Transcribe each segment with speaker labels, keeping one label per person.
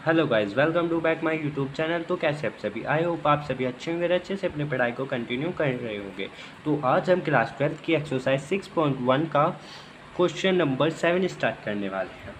Speaker 1: Hello guys, welcome to back my YouTube channel. तो कैसे आप सभी, आई होप आप सभी अच्छे होंगे, अच्छे से अपनी पढ़ाई को कंटिन्यू कर रहे होंगे। तो आज हम क्लास 12 की एक्सरसाइज 6.1 का क्वेश्चन नंबर 7 स्टार्ट करने वाले हैं।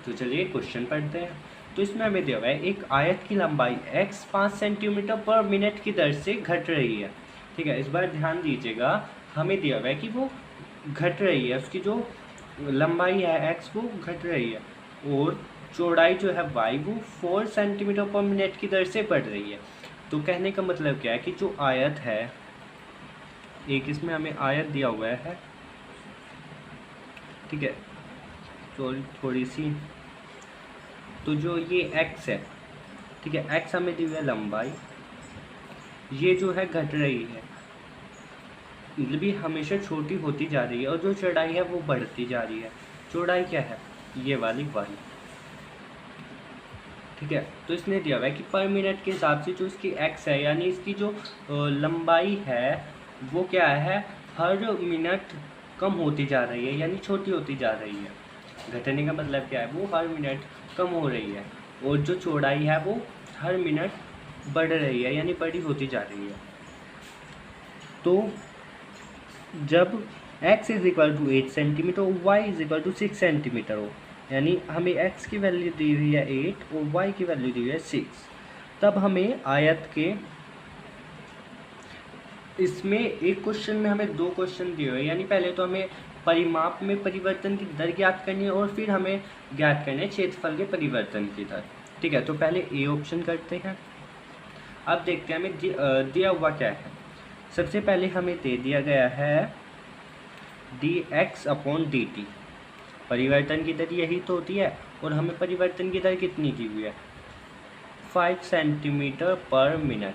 Speaker 1: तो चलिए क्वेश्चन पढ़ते हैं। तो इसमें हमें दिया हुआ है एक आयत की लंबाई x 5 सेंटीमीटर पर मिनट की दर से घट रही है। ठीक है, इस बार ध्यान दीजिएगा, हमें दिया हुआ है कि वो घट रही है, उसकी जो लंबाई है x वो घट रही है और चौड़ाई जो है y वो 4 सेंटीमीटर पर मिनट की दर से बढ़ रही है। तो कहने का मतलब क्या है कि जो आयत है, एक इसमें हमें आयत दिया हुआ है, ठीक है, तो थोड़ी सी, तो जो ये x है, ठीक है, x हमें दी हुई है लंबाई, ये जो है घट रही है, मतलब ये हमेशा छोटी होती जा रही है और जो चौड़ाई है वो बढ़ती जा रही है। चौड़ाई क्या है, ये वाली y, ठीक है। तो इसने दिया हुआ है कि पर मिनट के हिसाब से जो इसकी x है, यानी इसकी जो लंबाई है वो क्या है, हर मिनट कम होती जा रही है, यानी छोटी होती जा रही है। घटने का मतलब क्या है, वो हर मिनट कम हो रही है और जो चौड़ाई है वो हर मिनट बढ़ रही है, यानी बड़ी होती जा रही है। तो जब x is equal to 8 centimetre और y is equal to 6 centimetre हो, यानी हमें x की वैल्यू दी हुई है 8 और y की वैल्यू दी हुई है 6, तब हमें आयत के, इसमें एक क्वेश्चन में हमें दो क्वेश्चन दिए हुए हैं, यानी पहले तो हमें परिमाप में परिवर्तन की दर ज्ञात करनी है और फिर हमें ज्ञात करना है क्षेत्रफल के परिवर्तन की दर। ठीक है, तो पहले ए ऑप्शन करते हैं। अब देखते हैं हमें दिया हुआ क्या है। सबसे पहले हमें दे दिया गया है dx/dt, परिवर्तन की दर यही तो होती है और हमें परिवर्तन की दर कितनी दी हुई है, 5 सेंटीमीटर पर मिनट।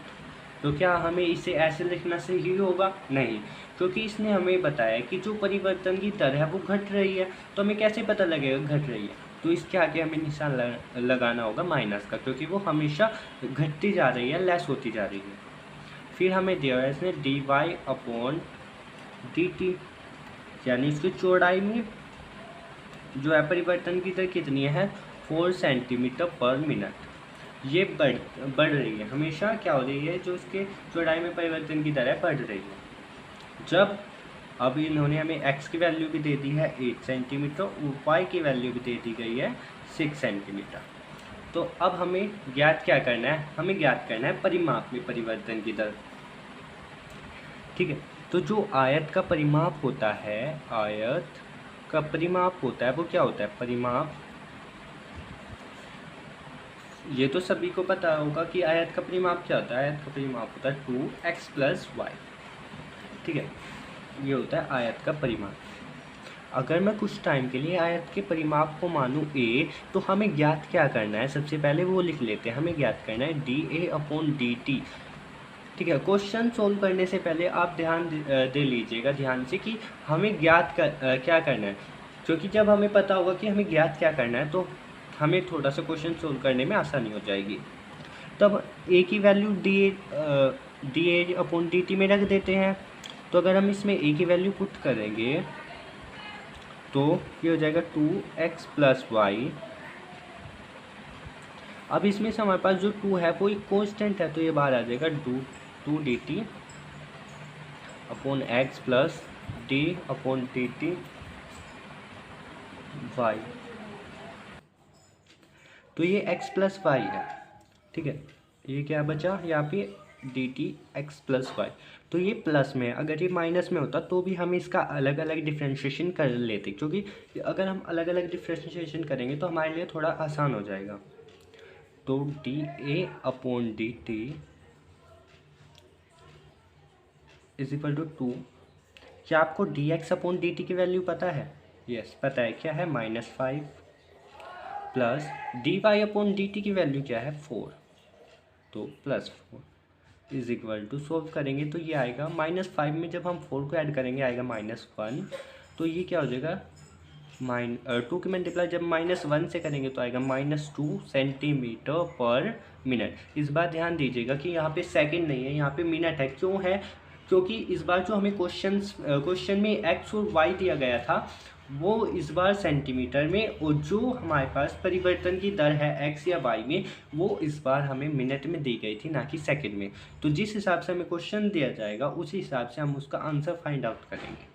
Speaker 1: तो क्या हमें इसे ऐसे लिखना सही होगा? नहीं, क्योंकि इसने हमें बताया कि जो परिवर्तन की दर है वो घट रही है, तो हमें कैसे पता लगेगा घट रही है? तो इसके आगे हमें निशान लगाना होगा माइनस का, क्योंकि वो हमेशा घटती जा रही है, लेस होती जा रही है। फिर हमें दिया है इसने dy/dt, यानी इसकी चौड़ाई में जो है परिवर्तन की दर कितनी है, 4 सेंटीमीटर पर मिनट। ये बढ़ रही है, हमेशा क्या हो रही है, जो इसके चौड़ाई में परिवर्तन की दर है बढ़ रही है। जब अब इन्होंने हमें x की वैल्यू भी दे दी है 8 सेंटीमीटर और y की वैल्यू भी दे दी गई है 6 सेंटीमीटर। तो अब हमें ज्ञात क्या करना है, हमें ज्ञात करना है परिमाप में परिवर्तन की दर। ठीक है, तो जो आयत का परिमाप होता है, आयत का परिमाप होता है वो क्या होता है, परिमाप, ये तो सभी को पता होगा कि आयत का परिमाप क्या होता है। आयत का परिमाप होता है 2x + y। ठीक है, ये होता है आयत का परिमाप। अगर मैं कुछ टाइम के लिए आयत के परिमाप को मानूं a, तो हमें ज्ञात क्या करना है, सबसे पहले वो लिख लेते हैं। हमें ज्ञात करना है dA/dt। ठीक है, क्वेश्चन सोल्व करने से पहले आप ध्यान दे लीजिएगा ध्यान से कि हमें ज्ञात क्या करना है, क्योंकि जब हमें पता होगा कि हमें ज्ञात क्या करना है तो हमें थोड़ा सा क्वेश्चन सोल्व करने में आसानी हो जाएगी। तब a की वैल्यू dA/dt में रख देते हैं। तो अगर हम इसमें a की वैल्यू पुट करेंगे तो ये हो जाएगा 2x + y। अब इसमें से हमारे पास जो 2 है वो एक कांस्टेंट है, तो ये बाहर आ जाएगा 2dt/x + d/dt y। तो ये x + y है। ठीक है, ये क्या बचा यहाँ पे, dtx + y। तो ये प्लस में है, अगर ये माइनस में होता तो भी हम इसका अलग अलग डिफ्रेंशिएशन कर लेते, क्योंकि अगर हम अलग अलग डिफ्रेंशिएशन करेंगे तो हमारे लिए थोड़ा आसान हो जाएगा। तो dA/dt = 2। क्या आपको dx/dt की वैल्यू पता है? यस, पता है। क्या है, -5 प्लस dy/dt की वैल्यू क्या है, 4, तो +4 = सॉल्व करेंगे तो ये आएगा -5 में जब हम 4 को ऐड करेंगे आएगा -1। तो ये क्या हो जाएगा, 2 की मल्टीप्लाई जब -1 से करेंगे तो आएगा -2 सेंटीमीटर पर मिनट। इस बार ध्यान दीजिएगा कि यहाँ पे सेकंड नहीं है, यहाँ पे मिनट है। क्यों है, क्योंकि इस बार जो हमें क्वेश्चन में x और y दिया गया था वो इस बार सेंटीमीटर में, और जो हमारे पास परिवर्तन की दर है एक्स या वाई में, वो इस बार हमें मिनट में दी गई थी, ना कि सेकंड में। तो जिस हिसाब से हमें क्वेश्चन दिया जाएगा उसी हिसाब से हम उसका आंसर फाइंड आउट करेंगे।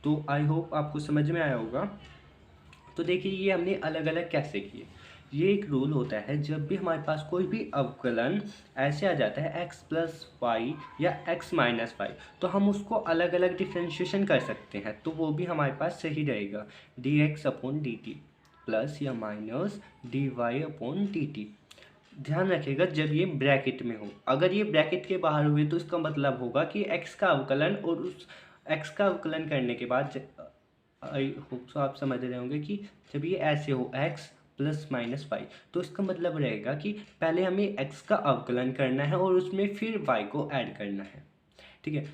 Speaker 1: तो आई होप आपको समझ में आया होगा। तो देखिए ये हमने अलग अलग कैसे किए। ये एक रूल होता है, जब भी हमारे पास कोई भी अवकलन ऐसे आ जाता है x प्लस वाई या x माइनस वाई, तो हम उसको अलग अलग डिफ्रेंशिएशन कर सकते हैं, तो वो भी हमारे पास सही रहेगा। D X upon D T plus या minus D Y upon D T. ध्यान रखिएगा जब ये ब्रैकेट में हो, अगर ये ब्रैकेट के बाहर हुए तो इसका मतलब होगा कि x का अवकलन, और उस x का अवकलन करने के बाद आई होप सो आप समझ रहे होंगे कि जब ये ऐसे हो x प्लस माइनस वाई, तो इसका मतलब रहेगा कि पहले हमें x का अवकलन करना है और उसमें फिर y को ऐड करना है, ठीक है।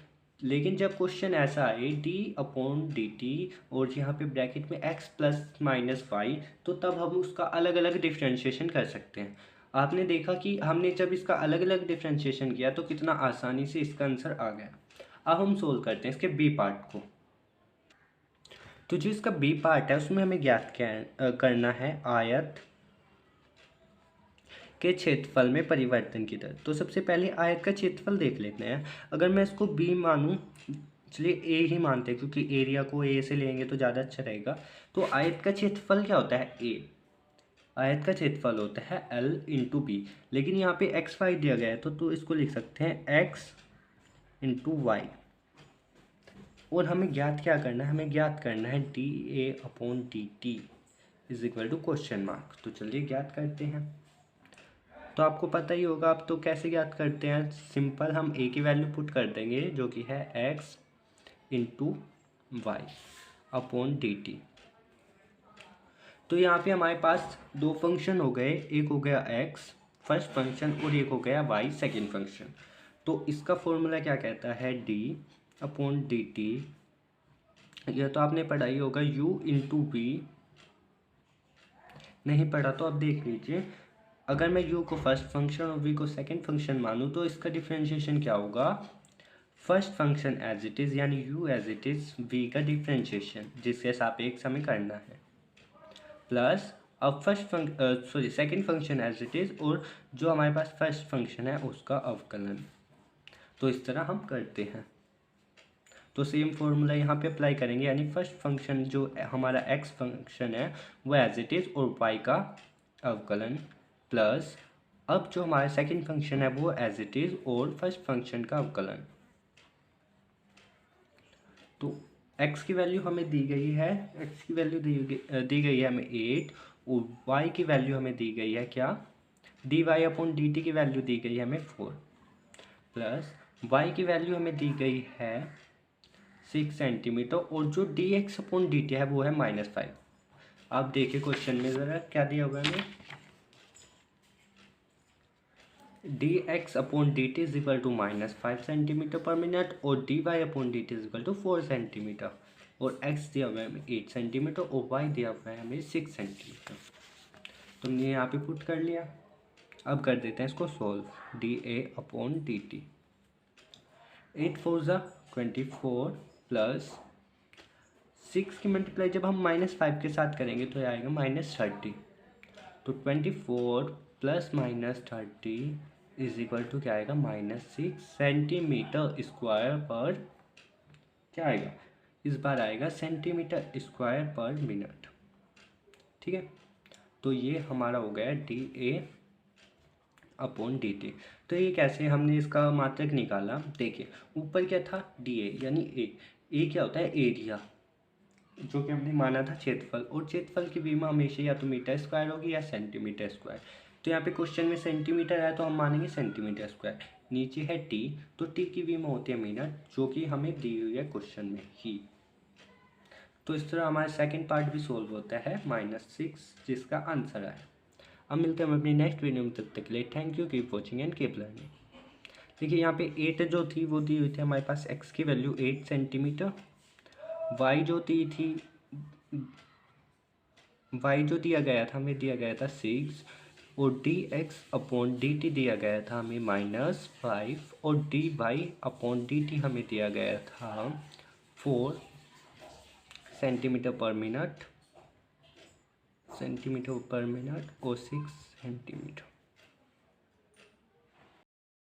Speaker 1: लेकिन जब क्वेश्चन ऐसा आए d अपॉन डी टी और यहाँ पे ब्रैकेट में x प्लस माइनस वाई, तो तब हम उसका अलग अलग डिफ्रेंशिएशन कर सकते हैं। आपने देखा कि हमने जब इसका अलग अलग डिफ्रेंशिएशन किया तो कितना आसानी से इसका आंसर आ गया। अब हम सोल्व करते हैं इसके बी पार्ट को। तो जो इसका बी पार्ट है उसमें हमें ज्ञात करना है आयत के क्षेत्रफल में परिवर्तन की दर। तो सबसे पहले आयत का क्षेत्रफल देख लेते हैं। अगर मैं इसको बी मानूं, चलिए ए ही मानते हैं क्योंकि एरिया को ए से लेंगे तो ज़्यादा अच्छा रहेगा। तो आयत का क्षेत्रफल क्या होता है? ए। आयत का क्षेत्रफल होता है एल इंटू बी, लेकिन यहाँ पे एक्स वाई दिया गया है तो इसको लिख सकते हैं एक्स इंटू वाई। और हमें ज्ञात क्या करना है? हमें ज्ञात करना है D A upon D T is equal to question mark. तो चलिए ज्ञात करते हैं। तो आपको पता ही होगा, आप तो कैसे ज्ञात करते हैं? सिंपल, हम ए की वैल्यू पुट कर देंगे जो कि है X into Y upon D T. तो यहाँ पे हमारे पास दो फंक्शन हो गए, एक हो गया एक्स फर्स्ट फंक्शन और एक हो गया वाई सेकेंड फंक्शन। तो इसका फॉर्मूला क्या कहता है? डी अपॉन डी टी, यह तो आपने पढ़ा ही होगा, u इंटू वी। नहीं पढ़ा तो आप देख लीजिए। अगर मैं u को फर्स्ट फंक्शन और v को सेकंड फंक्शन मानूँ तो इसका डिफरेंशिएशन क्या होगा? First function as it is यानी u as it is, v का डिफरेंशिएशन जिसके सापेक्ष हमें करना है, प्लस अब second function as it is, और जो हमारे पास फर्स्ट फंक्शन है उसका अवकलन। तो इस तरह हम करते हैं। तो सेम फॉर्मूला यहाँ पे अप्लाई करेंगे, यानी फर्स्ट फंक्शन जो हमारा एक्स फंक्शन है वो एज इट इज़ और वाई का अवकलन, प्लस अब जो हमारा सेकंड फंक्शन है वो एज इट इज़ और फर्स्ट फंक्शन का अवकलन। तो x की वैल्यू हमें दी गई है, x की वैल्यू दी गई है हमें 8, और y की वैल्यू हमें दी गई है क्या? D Y upon D T की वैल्यू दी गई है हमें 4, प्लस y की वैल्यू हमें दी गई है 6 सेंटीमीटर, और जो D X upon D T है वो है -5। आप देखिए क्वेश्चन में ज़रा क्या दिया हुआ है हमें, D X upon D T is equal to -5 centimetre per minute, और D Y upon D T is equal to 4 centimetre, और एक्स दिया हुआ है हमें 8 सेंटीमीटर और वाई दिया हुआ है हमें 6 सेंटीमीटर। तो हमने यहाँ पे पुट कर लिया। अब कर देते हैं इसको solve. D A upon D T, 8 4 ज़ा 24 प्लस 6 की मल्टीप्लाई जब हम -5 के साथ करेंगे तो आएगा -30। तो 24 प्लस -30 इज इक्वल टू क्या आएगा? -6 सेंटीमीटर स्क्वायर पर, क्या आएगा इस बार? आएगा सेंटीमीटर स्क्वायर पर मिनट, ठीक है। तो ये हमारा हो गया D A upon D T. तो ये कैसे हमने इसका मात्रक निकाला? देखिए ऊपर क्या था? डी ए यानी ए क्या होता है? एरिया, जो कि हमने माना था क्षेत्रफल, और क्षेत्रफल की विमा हमेशा या तो मीटर स्क्वायर होगी या सेंटीमीटर स्क्वायर। तो यहाँ पे क्वेश्चन में सेंटीमीटर है तो हम मानेंगे सेंटीमीटर स्क्वायर। नीचे है टी, तो टी की विमा होती है मिनट, जो कि हमें दी हुई है क्वेश्चन में ही। तो इस तरह हमारा सेकंड पार्ट भी सोल्व होता है, -6 जिसका आंसर है। अब मिलते हैं हम अपनी नेक्स्ट वीडियो में, तब तक के लिए thank you, keep watching and keep learning. देखिए यहाँ पे 8 जो थी वो दी हुई थी हमारे पास, एक्स की वैल्यू 8 सेंटीमीटर, वाई जो दिया गया था हमें दिया गया था 6, और D X upon D T दिया गया था हमें -5, और D Y upon D T हमें दिया गया था 4 centimetre per minute, centimetre per minute, cos 6 centimetre.